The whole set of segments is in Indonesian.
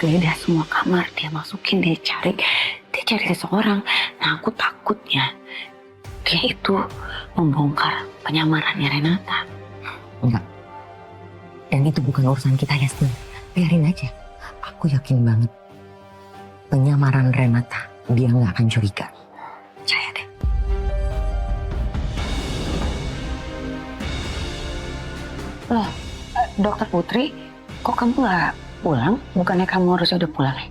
geledah semua kamar, dia masukin, dia cari seseorang. Nah, aku takutnya dia itu membongkar penyamarannya Renata. Enggak. Dan itu bukan urusan kita, Yasmin. Biarin aja. Aku yakin banget penyamaran Renata dia nggak akan curiga. Percaya deh. Loh, Dokter Putri, kok kamu nggak pulang? Bukannya kamu harusnya udah pulang ya?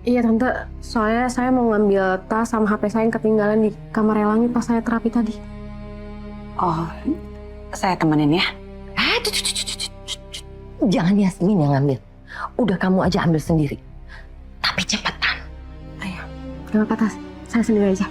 Iya tante, soalnya saya mau ngambil tas sama HP saya yang ketinggalan di kamar Elangi pas saya terapi tadi. Oh, saya temenin ya. Jangan Yasmin yang ngambil. Udah kamu aja ambil sendiri. Tapi cepetan. Ayo, gak apa-apa tas, saya sendiri aja.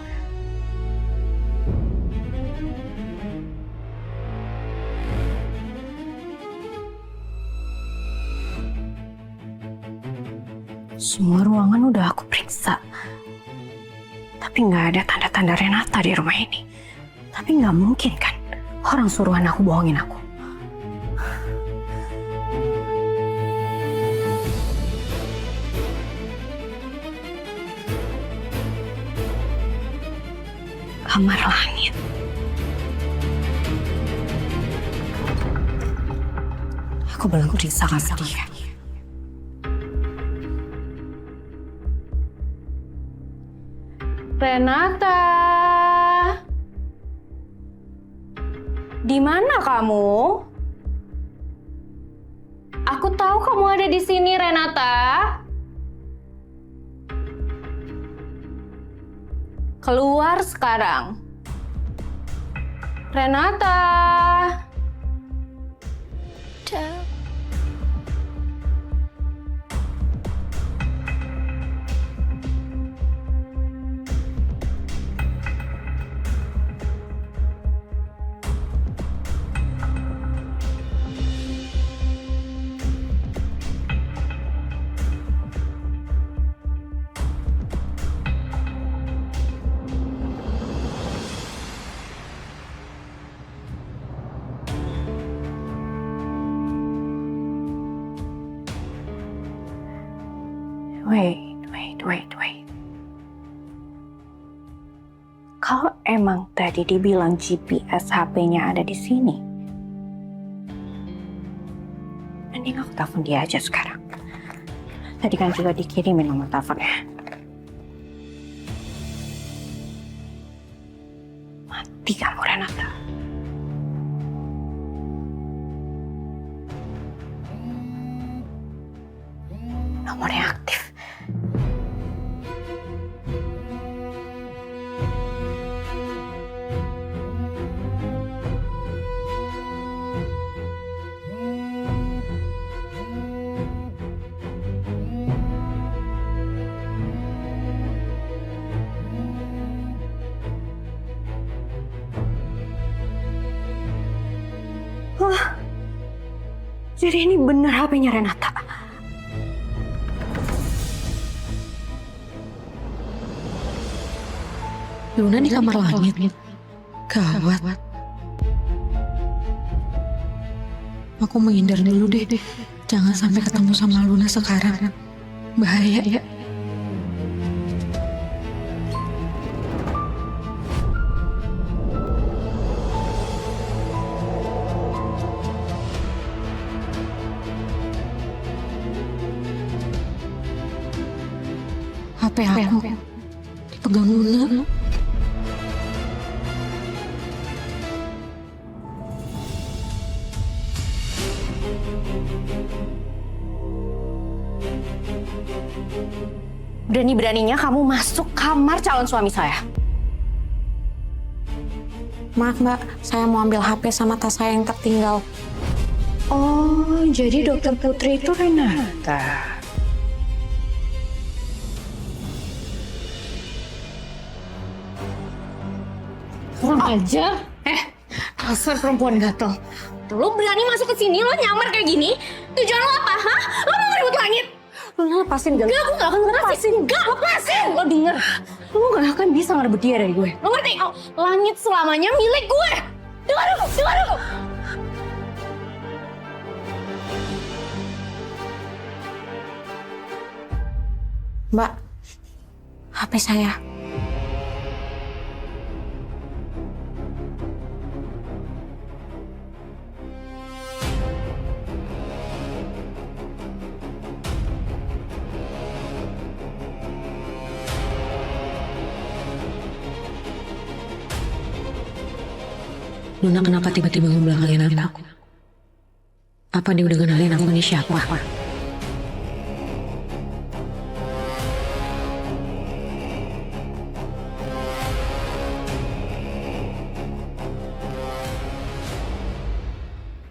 Semua ruangan udah aku periksa. Tapi nggak ada tanda-tanda Renata di rumah ini. Tapi nggak mungkin kan, orang suruhan aku bohongin aku. Kamar langit. Aku bilang aku disiksa sama dia. Renata, di mana kamu? Aku tahu kamu ada di sini, Renata. Keluar sekarang, Renata. Wait. Kalau emang tadi dibilang GPS HP-nya ada di sini, mending aku telepon dia aja sekarang. Tadi kan juga dikirimin nomor teleponnya. Mati kamu, Renata. Nomornya aktif. Wah, jadi ini benar HP-nya Renata. Luna di kamar langit. Gawat. Aku menghindar dulu deh. Jangan sampai ketemu sama Luna sekarang. Bahaya ya. HP aku dipegang Luna. Berani-beraninya kamu masuk kamar calon suami saya. Maaf mbak, saya mau ambil HP sama tas saya yang tertinggal. Oh, jadi Dokter Putri itu Renata. Kurang aja. Dasar perempuan gatel. Lo berani masuk ke sini, lo nyamar kayak gini? Tujuan lo apa, hah? Lo mau ribut langit? Lo lepasin, gak? Enggak, aku gak akan lepasin. Enggak, lepasin! Lo denger. Lo gak akan bisa ngerebut dia dari gue. Lo ngerti? Langit selamanya milik gue. Dengar aku, dengar aku. Mbak, HP saya. Luna kenapa tiba-tiba ngebelakangin aku? Apa dia udah kenalin aku ini siapa?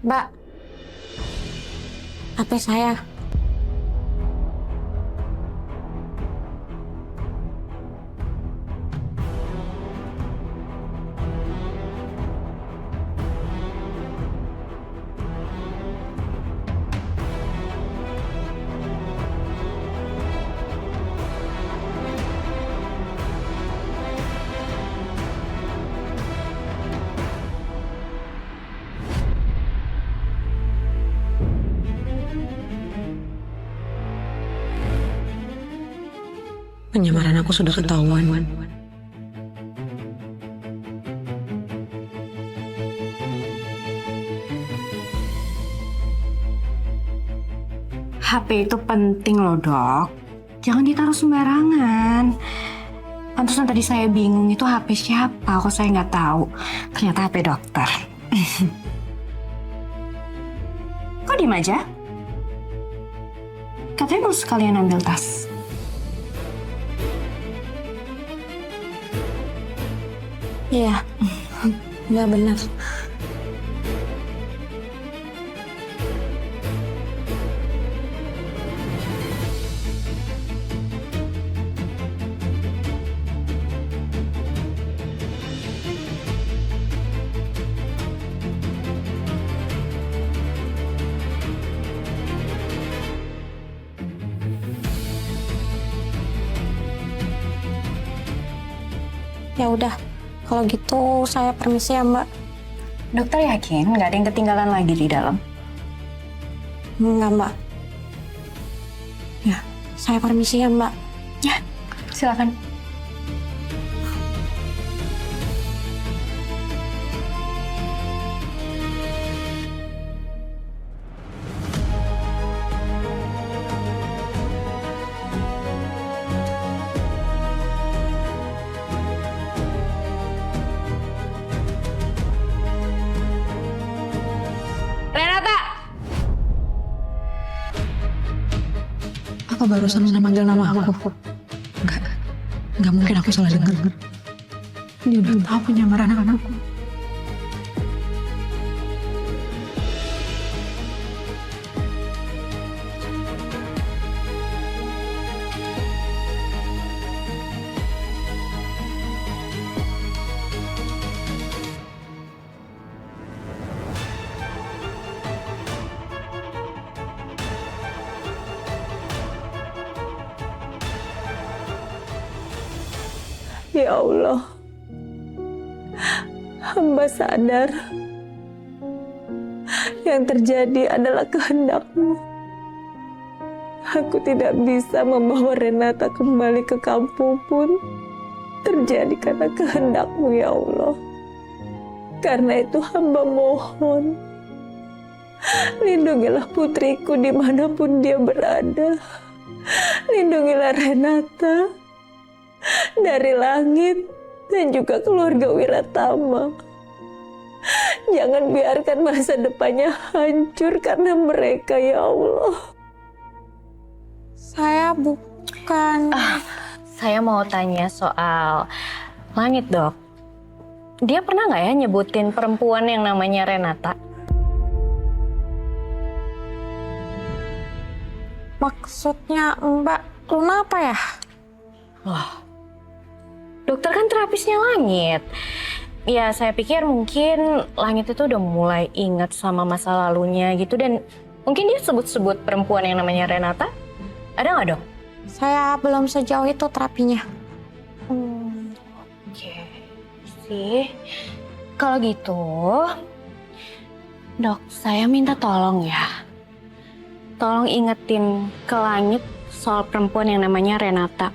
Mbak, HP saya. Penyamaran aku sudah ketahuan. HP itu penting loh, Dok. Jangan ditaruh sembarangan. Pantesan tadi saya bingung itu HP siapa, kok saya nggak tahu. Ternyata HP dokter. Kok diem aja? Katanya mau sekalian ambil tas. Iya, nggak benar. Ya udah, kalau gitu saya permisi ya, Mbak. Dokter yakin nggak ada yang ketinggalan lagi di dalam? Enggak, Mbak. Ya, saya permisi ya, Mbak. Ya, silakan. Apa barusan Luna manggil nama aku? Enggak mungkin aku salah dengar. Dia udah tahu penyamaran aku. Ya Allah, hamba sadar yang terjadi adalah kehendak-Mu. Aku tidak bisa membawa Renata kembali ke kampung pun terjadi karena kehendak-Mu, ya Allah. Karena itu hamba mohon, lindungilah putriku dimanapun dia berada. Lindungilah Renata dari langit dan juga keluarga Wiratama. Jangan biarkan masa depannya hancur karena mereka, ya Allah. Saya bukan... saya mau tanya soal langit, Dok. Dia pernah nggak ya nyebutin perempuan yang namanya Renata? Maksudnya Mbak Luna apa ya? Loh, dokter kan terapisnya Langit. Ya, saya pikir mungkin Langit itu udah mulai ingat sama masa lalunya gitu. Dan mungkin dia sebut-sebut perempuan yang namanya Renata. Ada nggak, Dok? Saya belum sejauh itu terapinya. sih. Kalau gitu, Dok, saya minta tolong ya. Tolong ingetin ke langit soal perempuan yang namanya Renata.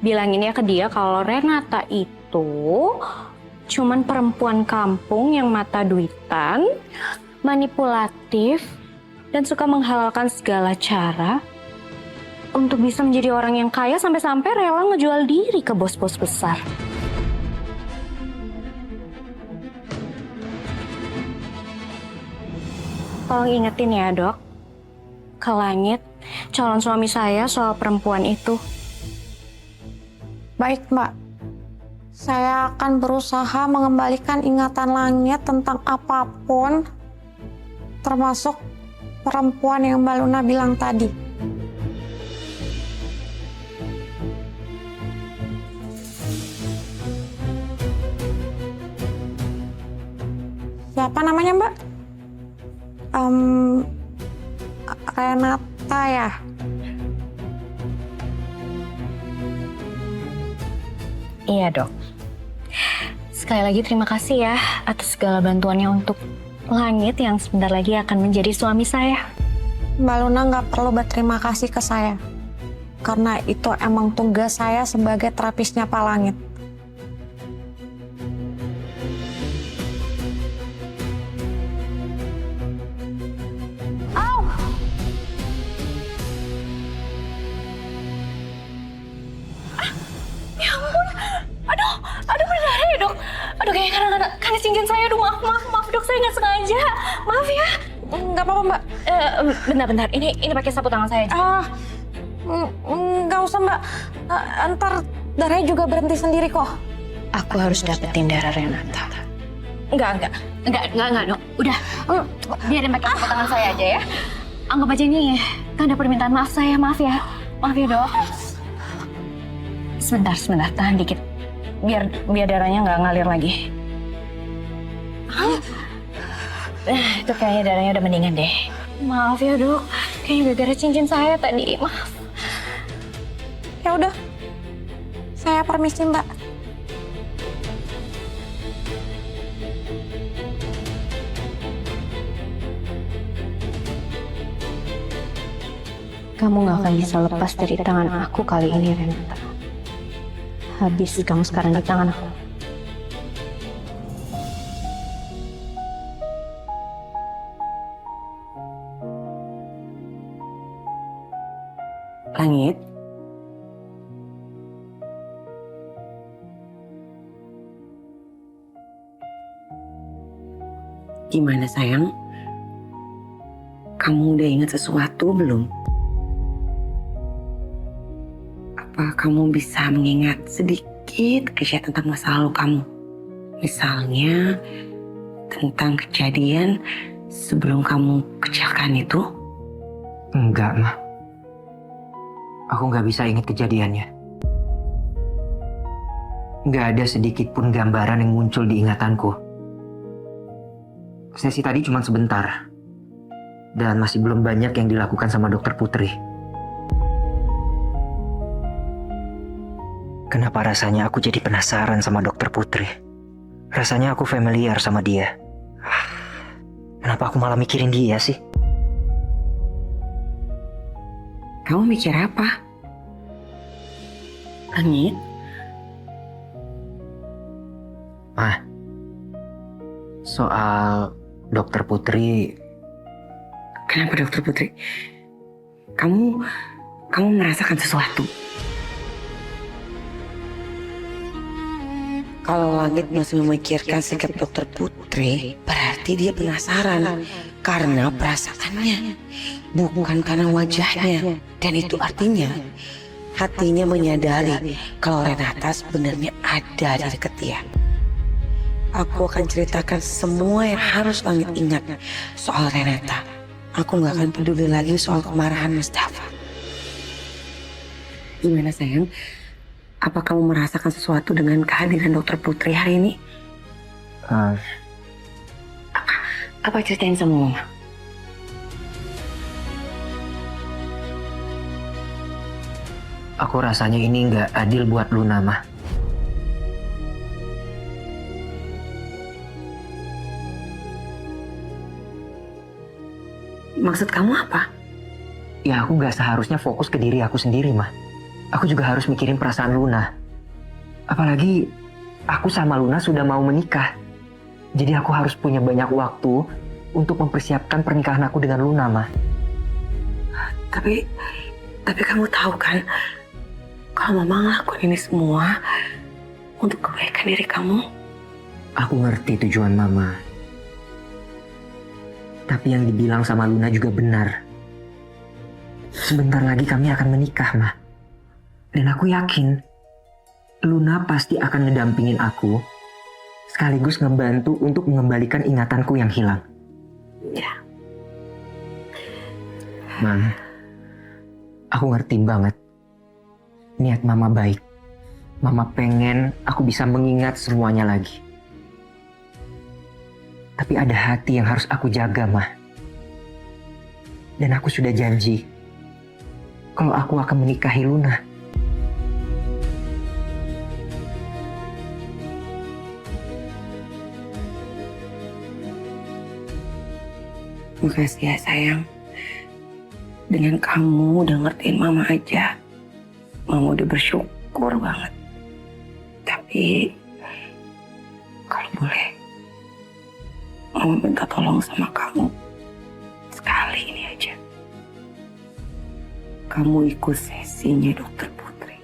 Bilangin ya ke dia kalau Renata itu cuman perempuan kampung yang mata duitan, manipulatif, dan suka menghalalkan segala cara untuk bisa menjadi orang yang kaya sampai-sampai rela ngejual diri ke bos-bos besar. Tolong ingetin ya, Dok, ke langit calon suami saya soal perempuan itu. Baik, Mbak. Saya akan berusaha mengembalikan ingatan langit tentang apapun, termasuk perempuan yang Mbak Luna bilang tadi. Siapa namanya, Mbak? Renata ya? Iya, Dok. Sekali lagi terima kasih ya atas segala bantuannya untuk langit yang sebentar lagi akan menjadi suami saya. Mbak Luna nggak perlu berterima kasih ke saya. Karena itu emang tugas saya sebagai terapisnya Pak Langit. Aduh benar ya, Dok. Aduh kayaknya karena cincin saya. Aduh maaf Dok, saya nggak sengaja. Maaf ya. Nggak apa-apa, Mbak. Bentar. Ini pakai sapu tangan saya aja. Nggak usah, Mbak. Ntar darahnya juga berhenti sendiri kok. Aku harus dapetin darah Renata. Enggak, Dok. Udah, biarin pakai sapu tangan saya aja ya. Anggap aja ini tanda permintaan maaf saya. Maaf ya, Dok. Sebentar, tahan dikit. Biar darahnya nggak ngalir lagi. Itu kayaknya darahnya udah mendingan deh. Maaf ya, Dok. Kayaknya gara-gara cincin saya tadi. Maaf. Ya udah. Saya permisi, Mbak. Kamu nggak akan bisa lepas dari tangan aku kali ini, Renata. Habis kamu sekarang di tangan aku. Langit? Gimana sayang? Kamu udah ingat sesuatu belum? Apa kamu bisa mengingat sedikit aja tentang masa lalu kamu? Misalnya tentang kejadian sebelum kamu kecelakaan itu? Enggak, Ma. Aku nggak bisa ingat kejadiannya. Nggak ada sedikit pun gambaran yang muncul di ingatanku. Sesi tadi cuma sebentar. Dan masih belum banyak yang dilakukan sama Dokter Putri. Kenapa rasanya aku jadi penasaran sama Dokter Putri? Rasanya aku familiar sama dia. Kenapa aku malah mikirin dia sih? Kamu mikir apa? Langit? Soal Dokter Putri. Kenapa Dokter Putri? Kamu merasakan sesuatu? Kalau Langit masih memikirkan sikap Dokter Putri, berarti dia penasaran karena perasaannya, bukan karena wajahnya. Dan itu artinya hatinya menyadari kalau Renata sebenarnya ada di dekat dia. Aku akan ceritakan semua yang harus Langit ingat soal Renata. Aku gak akan peduli lagi soal kemarahan Mustafa. Gimana sayang? Apa kamu merasakan sesuatu dengan kehadiran Dokter Putri hari ini? Apa ceritain sama Mama? Aku rasanya ini nggak adil buat Luna, Ma. Maksud kamu apa? Ya aku gak seharusnya fokus ke diri aku sendiri, mah. Aku juga harus mikirin perasaan Luna. Apalagi aku sama Luna sudah mau menikah. Jadi aku harus punya banyak waktu untuk mempersiapkan pernikahan aku dengan Luna, mah. Tapi kamu tahu kan, kalau mama ngelakuin ini semua untuk kebaikan diri kamu. Aku ngerti tujuan mama. Tapi yang dibilang sama Luna juga benar. Sebentar lagi kami akan menikah, mah. Dan aku yakin Luna pasti akan ngedampingin aku, sekaligus ngebantu untuk mengembalikan ingatanku yang hilang. Ya. Ma, aku ngerti banget niat mama baik. Mama pengen aku bisa mengingat semuanya lagi. Tapi ada hati yang harus aku jaga, mah. Dan aku sudah janji kalau aku akan menikahi Luna. Makasih ya sayang. Dengan kamu udah ngertiin mama aja, mama udah bersyukur banget. Tapi kalau boleh, mama minta tolong sama kamu. Sekali ini aja. Kamu ikut sesinya Dokter Putri.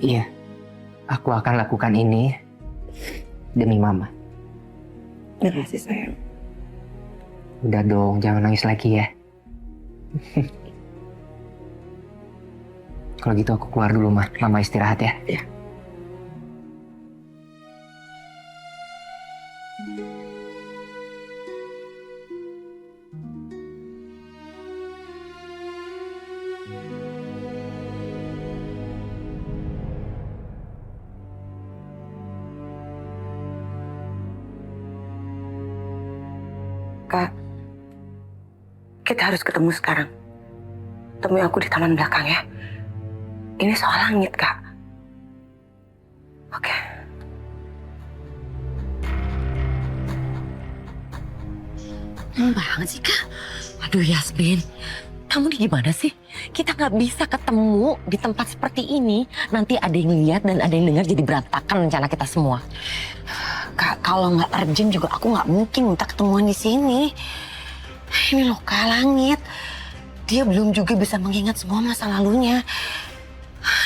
Iya, aku akan lakukan ini demi mama. Makasih sayang. Udah dong, jangan nangis lagi ya. Kalau gitu aku keluar dulu, mah. Mama istirahat ya. Ya. Kak, kita harus ketemu sekarang. Temui aku di taman belakang ya. Ini soal langit, Kak. Oke. Banget sih, Kak. Aduh, Yasmin. Kamu nih gimana sih? Kita nggak bisa ketemu di tempat seperti ini. Nanti ada yang lihat dan ada yang dengar jadi berantakan rencana kita semua. Kak, kalau nggak urgent juga aku nggak mungkin minta ketemuan di sini. Ini loh Kak, Langit. Dia belum juga bisa mengingat semua masa lalunya.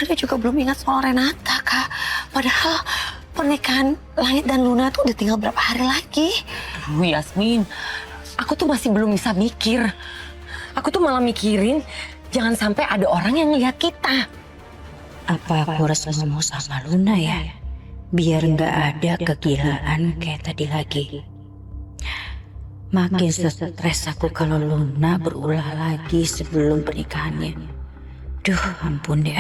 Dia juga belum ingat soal Renata, Kak. Padahal pernikahan Langit dan Luna tuh udah tinggal berapa hari lagi. Aduh, Yasmin. Aku tuh masih belum bisa mikir. Aku tuh malah mikirin jangan sampai ada orang yang ngeliat kita. Apa aku harus ngomong sama Luna ya? Biar nggak ada kegilaan kayak tadi lagi. Makin stres aku kalau Luna berulah lagi sebelum pernikahannya. Duh, ampun deh.